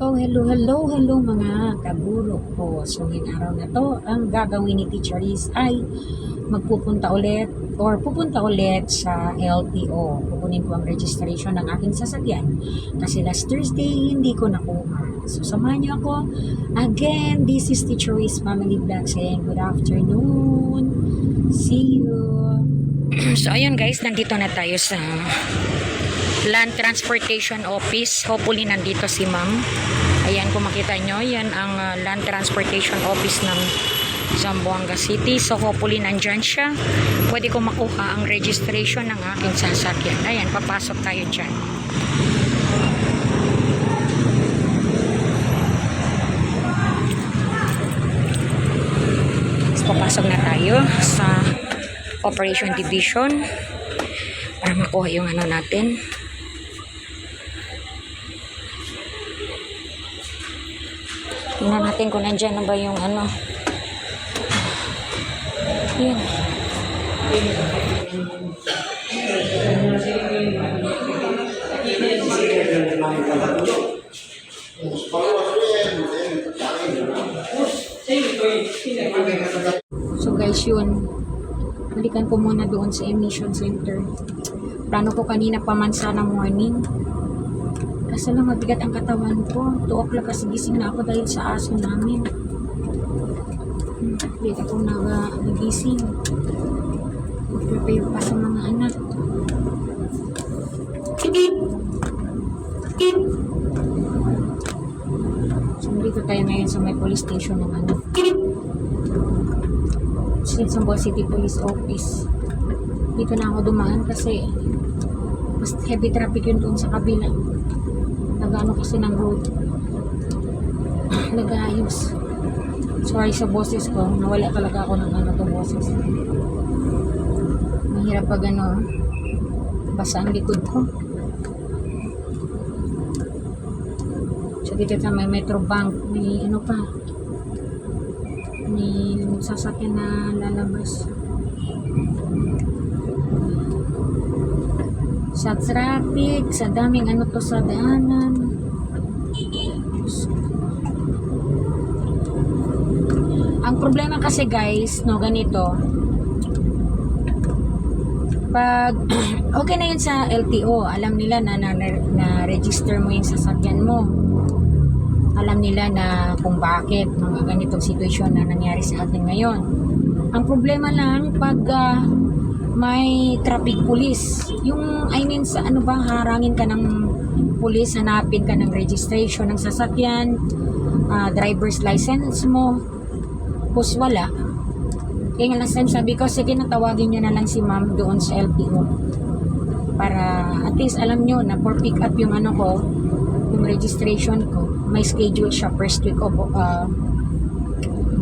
Oh, hello mga kaburo ko. So, ngayong araw na to, ang gagawin ni Teacher Liz ay magpupunta ulit or pupunta ulit sa LTO. Kukunin ko ang registration ng aking sasakyan. Kasi last Thursday, hindi ko nakuha. So, samahan niyo ako. Again, this is Teacher Liz Family Vlog saying good afternoon. See you. So, ayun guys, nandito na tayo sa Land Transportation Office. Hopefully nandito si ma'am. Ayan, kung makita nyo, yan ang Land Transportation Office ng Zamboanga City. So hopefully nandyan siya. Pwede ko makuha ang registration ng aking sasakyan. Ayan, papasok tayo dyan. So, papasok na tayo sa Operation Division para makuha yung ano natin. Tingnan natin kung nandyan na ba yung ano. Yun. So guys, yun. Balikan ko muna doon sa emission center. Plano ko kanina pa man sana morning. Kasi lang mabigat ang katawan ko. 2 o'clock kasi gising na ako dahil sa aso namin. Hindi ako nagising. Prepare pa sa mga anak. So, dito tayo ngayon sa may police station ng ano. Zamboanga City Police Office. Dito na ako dumaan kasi mas heavy traffic yun doon sa kabila. Nag-ano kasi ng road. Nag-ayos. Sorry sa boses ko. Nawala talaga ako ng ano to boses. Mahirap pag ano, basa ang likod ko. So dito sa may Metro Bank, may ano pa. May sasakyan na lalabas. Sa traffic, sa daming ano to sa daanan. Ang problema kasi guys, no, ganito. Pag okay na yun sa LTO, alam nila na register mo yung sasakyan mo. Alam nila na kung bakit mga ganitong sitwasyon na nangyari sa atin ngayon. Ang problema lang pag may traffic police. Yung, I mean, sa ano ba, harangin ka ng police, hanapin ka ng registration ng sasakyan, driver's license mo, kung wala. Kaya nga last time sabi ko, sige natawagin nyo na lang si ma'am doon sa LTO. Para at least alam nyo na for pick up yung ano ko, yung registration ko, may schedule siya first week of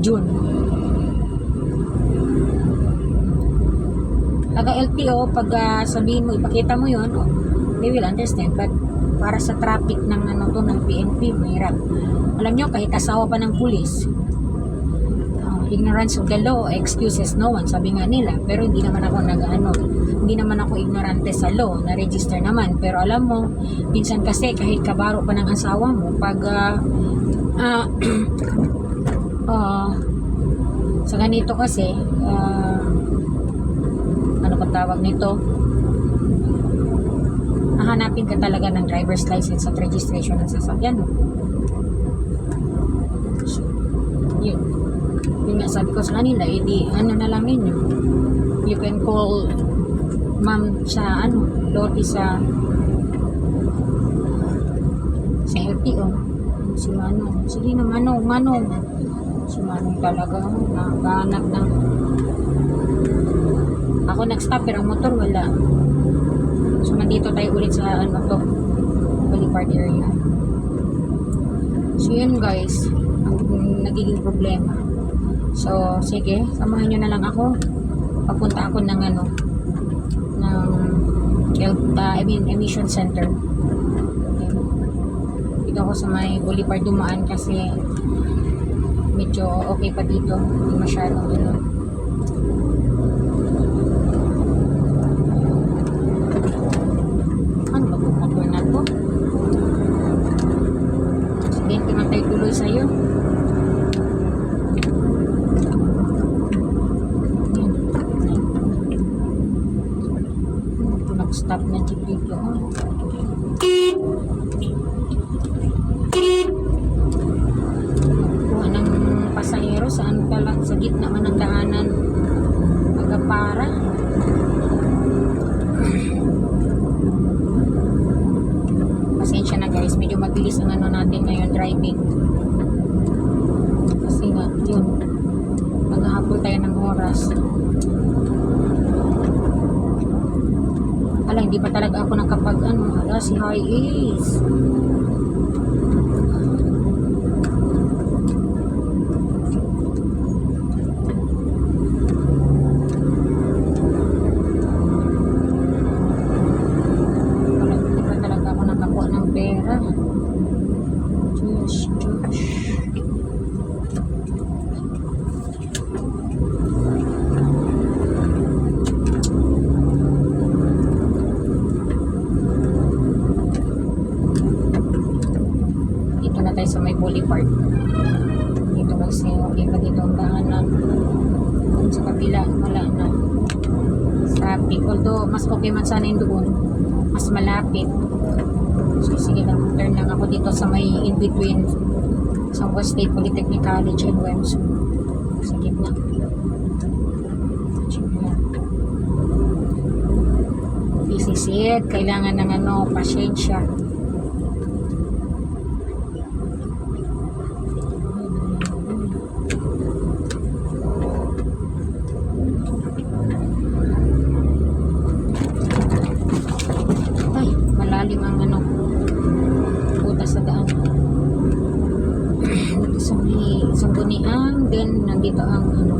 June. Taga LTO, pag sabihin mo, ipakita mo yun, they will understand. But para sa traffic ng ano to, ng PNP, mahirap. Alam nyo, kahit asawa pa ng pulis, ignorance of the law, excuses no one, sabi nga nila. Pero hindi naman ako hindi naman ako ignorante sa law, na-register naman. Pero alam mo, minsan kasi kahit kabaro pa ng asawa mo, pag sa ganito kasi, ano kung tawag nito, hahanapin ka talaga ng driver's license at registration ng sasakyan mo. So, yun nga sabi ko sa kanila, edi ano na lang ninyo, you can call ma'am sa ano, Loti sa LTO, si Manong, sige na Manong si Manong talaga nakahanap ng ako nag-stop pero ang motor wala. So nandito tayo ulit sa ano to, Boulevard area. So yun guys, ang nagiging problema. So sige, samahan nyo na lang ako. Papunta ako ng ano, ng emission center. Okay. Dito ako sa may Boulevard dumaan kasi medyo okay pa dito, hindi masyadong ano. tuloy sa'yo. Nag-stop na jeep dito. Kuha ng pasahero, saan ka lang? Sa gitna man ng daanan. Magapara. Pasensya na guys, medyo mabilis ang ano natin ngayon driving. Kasi nga, yun. Maghahabol tayo ng oras. Ala, hindi pa talaga ako nakapag ano. Ala, si High Ace. Ala, hindi pa talaga ako nakakuha ng pera. Diyos. Sa may boulevard dito kasi okay pa dito ang daanan. Sa kabila wala na traffic, although mas okay man sana yung doon, mas malapit. So sige lang, turn lang ako dito sa may in between sa West State Polytechnic College and WEMS. Sige na, isisid, kailangan ng ano, pasensya. Malalim ang ano, butas sa daan. Dito sa may Sangguniang, then nandito ang ano,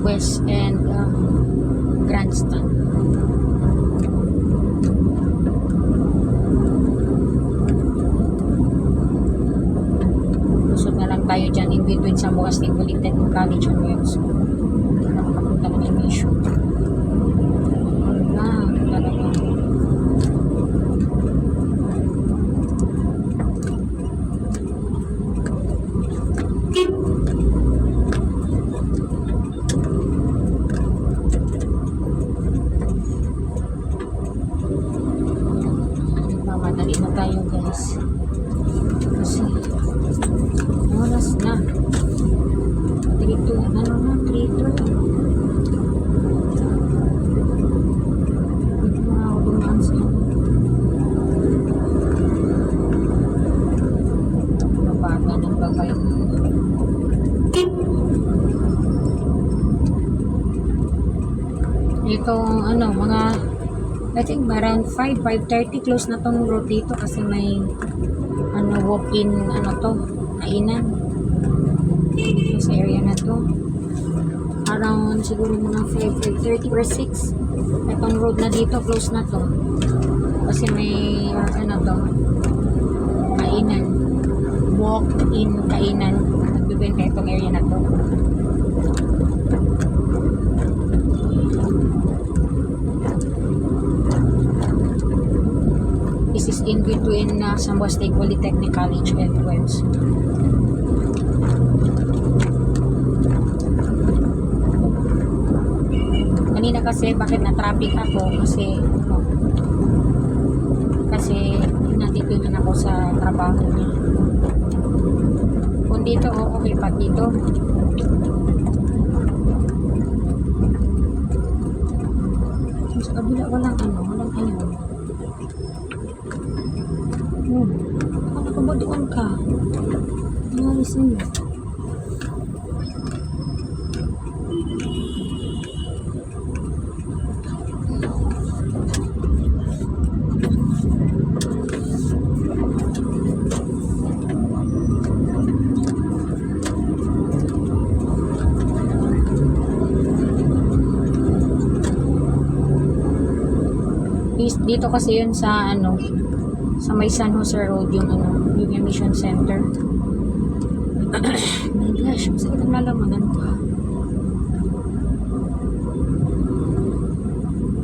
West and Grandstand. Lusot na lang tayo dyan in between sa Bukas State Polytechnic College and WEMS para makapunta ng emission. Mamadali na tayo guys kasi oras na 3:02 ano na 3:02 hindi na ako dumaan sa nabaga ng bagay. Itong ano mga I think around 5:30 close na tong road dito kasi may ano walk-in ano to, kainan sa area na to. Around siguro mga 5:30 or 6 itong road na dito close na to kasi may ano to, kainan, walk-in kainan, nagbibenta itong area na to. This is in between Samboa State Polytechnic College and WEMS. Kanina kasi bakit na-traffic ako kasi natitigan ako sa trabaho niya. Kung dito okay pa dito. Sa kabila walang ayaw. Nakabadoon ka. Nangyari sa'yo. Dito kasi yun sa ano, sa may San Jose Road yung ano, yung emission center. My gosh, masakit ang lalamunan ko.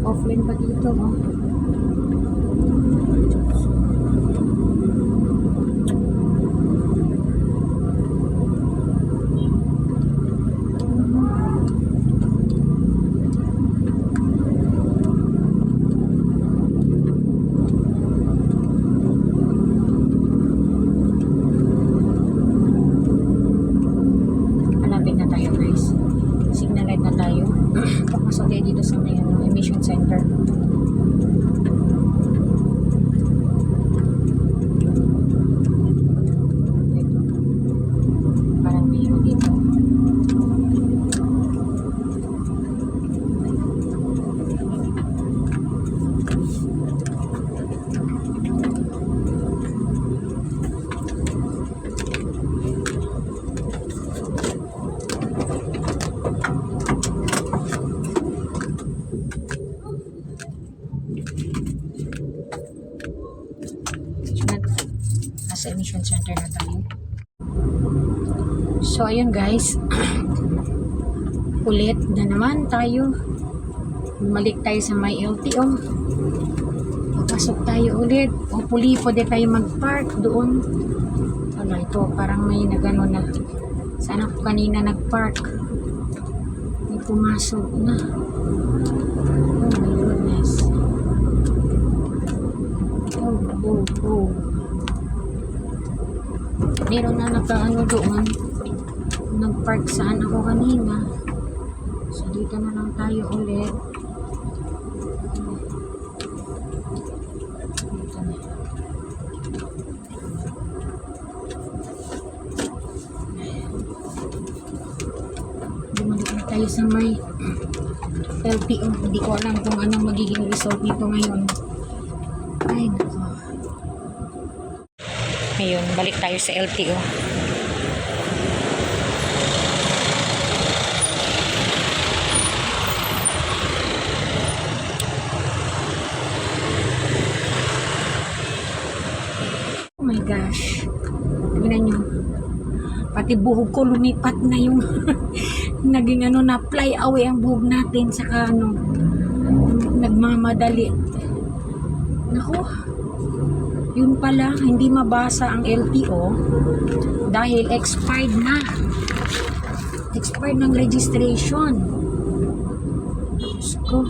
Offline pa dito, oh. Nasa emission center na tayo. So, ayun guys. Ulit na naman tayo. Bumalik tayo sa may LTO. Papasok tayo ulit. Hopefully, pwede tayo mag-park doon. Ano ito? Parang may nagano na. Sana ko kanina nag-park. May pumasok na. Oh my goodness. Oh. Meron na nakaano doon. Nag-park saan ako kanina. So, dito na lang tayo ulit. Dito na. Bumalik na tayo sa may LTO. Hindi ko alam kung anong magiging result nito ngayon. Ay, nako. Ngayon, balik tayo sa LTO. Oh my gosh. Tignan nyo. Pati buhok ko lumipat na yung naging ano na fly away ang buhok natin saka ano nagmamadali. Naku. Yun pala, hindi mabasa ang LTO dahil expired na. Expired ng registration. Diyos ko.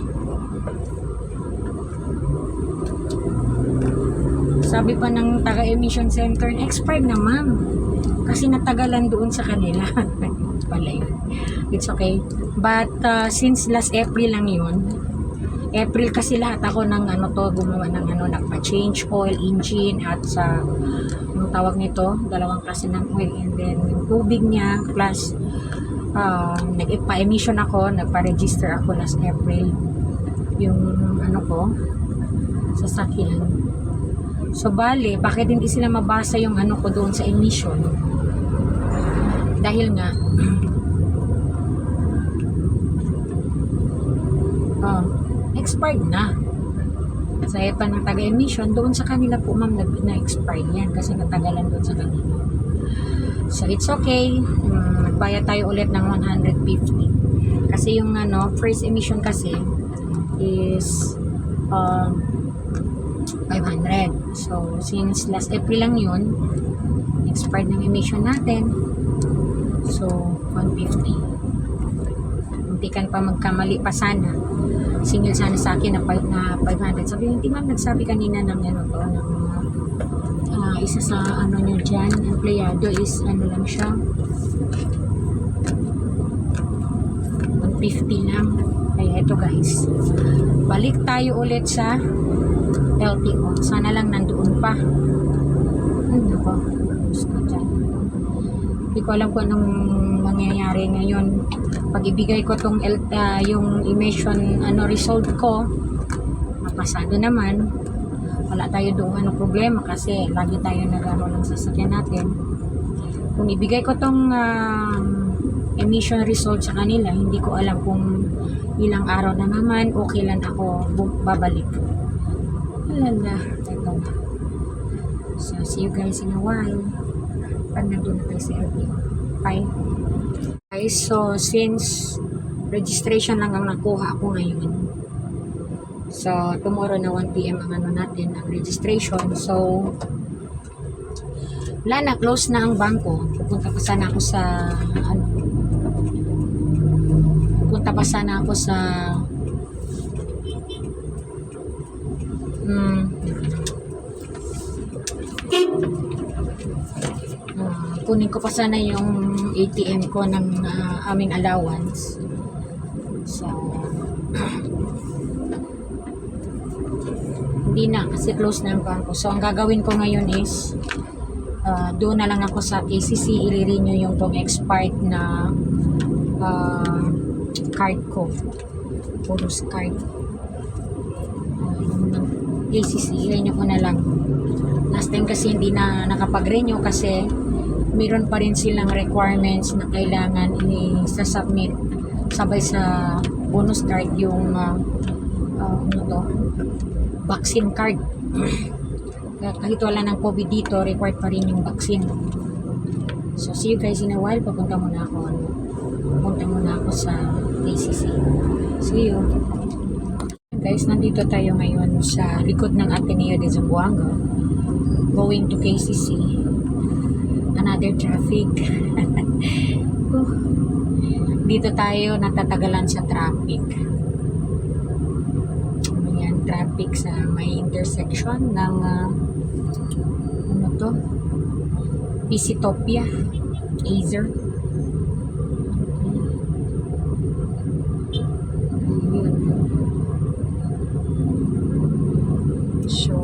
Sabi pa ng taga-emission center, expired na ma'am. Kasi natagalan doon sa kanila. Pala yun. It's okay. But since last April lang yun, April kasi lahat ako ng ano to, gumawa ng ano, nagpa-change oil, engine, at sa anong tawag nito, dalawang klase ng oil, and then yung tubig niya, plus nag-emission ako, nagpa-register ako last April yung ano ko, sasakyan. So bale, bakit hindi sila mabasa yung ano ko doon sa emission? Dahil nga expired na. Sa pa ng taga-emission, doon sa kanila po ma'am na-expired yan kasi natagalan doon sa kanila. So it's okay. Magbayad tayo ulit ng 150. Kasi yung ano, first emission kasi is 500. So since last April lang yun, expired ng emission natin. So 150. Hindi kan pa magkamali pa sana. Singil sana sa akin na 500. Sabi yung ma'am, nagsabi kanina ng ano to, ng isa sa ano nyo dyan, empleyado is ano lang siya, 150 lang. Kaya ito guys, balik tayo ulit sa LTO. Sana lang nandoon pa. Ay nako, hindi ko alam kung anong mangyayari ngayon. Pag ibigay ko tong yung emission ano result ko, napasado naman, wala tayo doon ano problema kasi lagi tayo nagano ng sasakyan natin. Kung ibigay ko tong emission result sa kanila, hindi ko alam kung ilang araw na naman o kailan ako babalik. Alala, ito. So see you guys in a while pag nandun na tayo sa LTO. Bye. Guys, so since registration lang ang nakuha ako ngayon, so tomorrow na 1 PM ang ano natin, ang registration. So wala na, close na ang bangko. Pupunta pa sana ako sa ano, pupunta pa sana ako sa kunin ko pa sana yung ATM ko ng aming allowance. So hindi na kasi close na ang bangko. So ang gagawin ko ngayon is doon na lang ako sa KCC, i-renew yung tong expired na card ko, Purus card. KCC, i-renew ko na lang. Last time kasi hindi na nakapag-renew kasi meron pa rin silang requirements na kailangan i-submit sabay sa bonus card yung ano to, vaccine card. Kahit wala ng COVID dito, required pa rin yung vaccine. So, see you guys in a while. Papunta muna ako sa KCC. See you. Guys, nandito tayo ngayon sa likod ng Ateneo de Zamboanga. Going to KCC. Another traffic. Dito tayo natatagalan sa traffic. Ayan, traffic sa may intersection ng Pisitopia, Azer. So,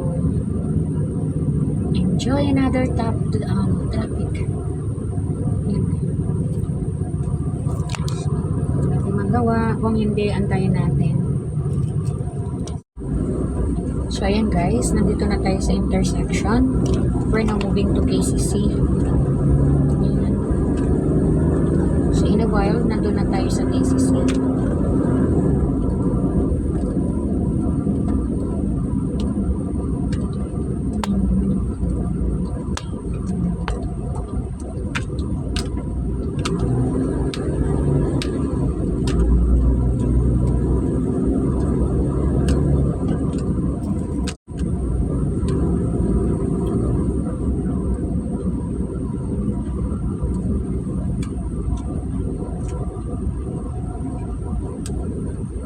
enjoy another traffic. Yun. Natin magawa. Kung hindi, antayin natin. So, ayan guys. Nandito na tayo sa intersection. We're now moving to KCC. Ayan. So, in a while, nandun na tayo sa KCC.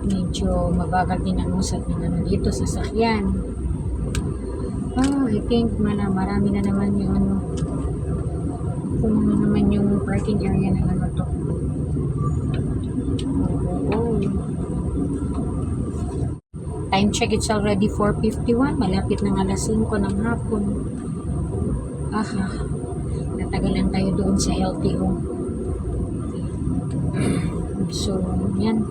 Medyo mabagal din ang usat ng dito sa sakyan. I think marami na naman yung puno naman yung parking area ng to. Time check, it's already 4:51. Malapit ng alas 5 ng hapon. Natagalan tayo doon sa LTO. So, yan.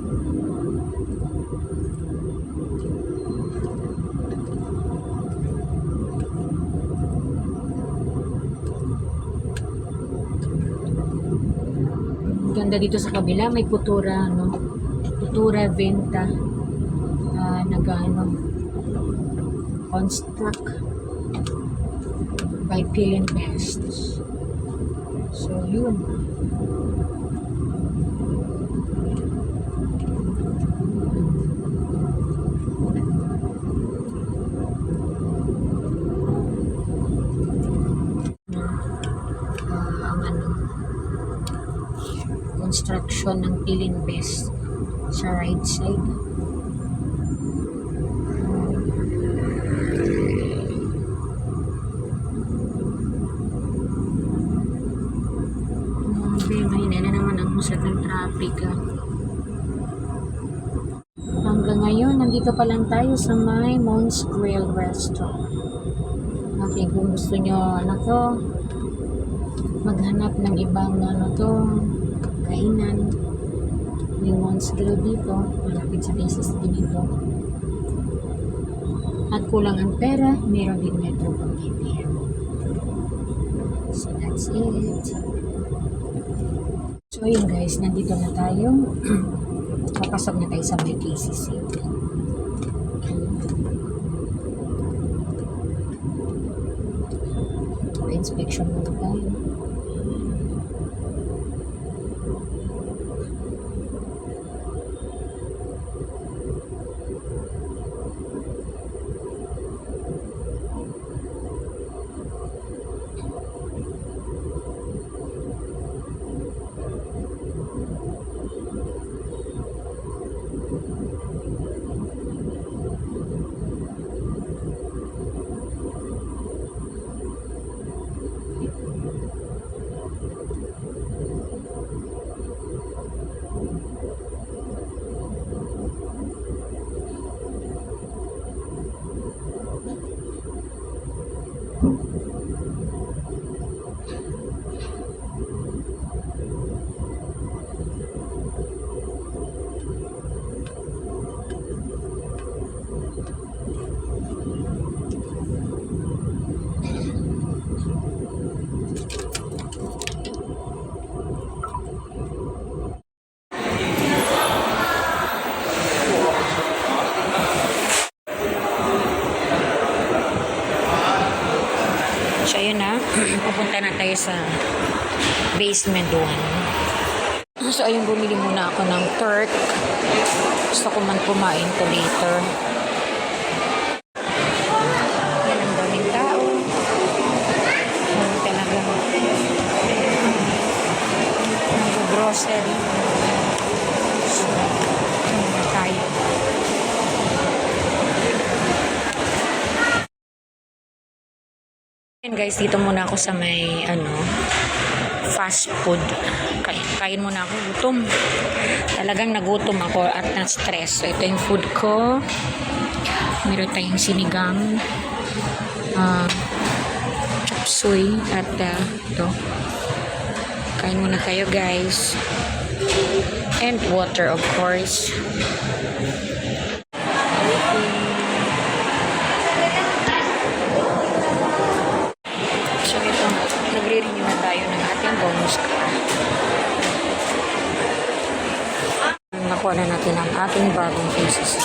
Ganda dito sa kabila, may putura, putura venta, construct by Pill and Best. So, yun. Construction ng Pill and Best sa right side. Mahina na naman ang usad ng traffic. Hanggang ngayon, nandito pa lang tayo sa may Mons Grill Restaurant. Okay, kung gusto nyo maghanap ng ibang kainan, may Mons Grill dito, malapit sa basis din ito. At kulang ang pera, meron din Metro Pagkiti. So that's it. So yun guys, nandito na tayo. Papasok na tayo sa may KCC. Inspection muna tayo. So, ayun na. Pupunta na tayo sa basement 1. So, ayun, bumili muna ako ng turk. Gusto ko man kumain ko later. Yan, ang daming tao. Talaga. Mag-grocery. So, tayo. And guys, dito muna ako sa may fast food. Kain muna ako, gutom. Talagang nagutom ako at na-stress. So, ito yung food ko. Meron tayong sinigang, chop suey, at ito. Kain muna kayo, guys. And water, of course. So, ito, nagre-renew na tayo ng ating bonus card. Nakuha na natin ang ating bagong faces.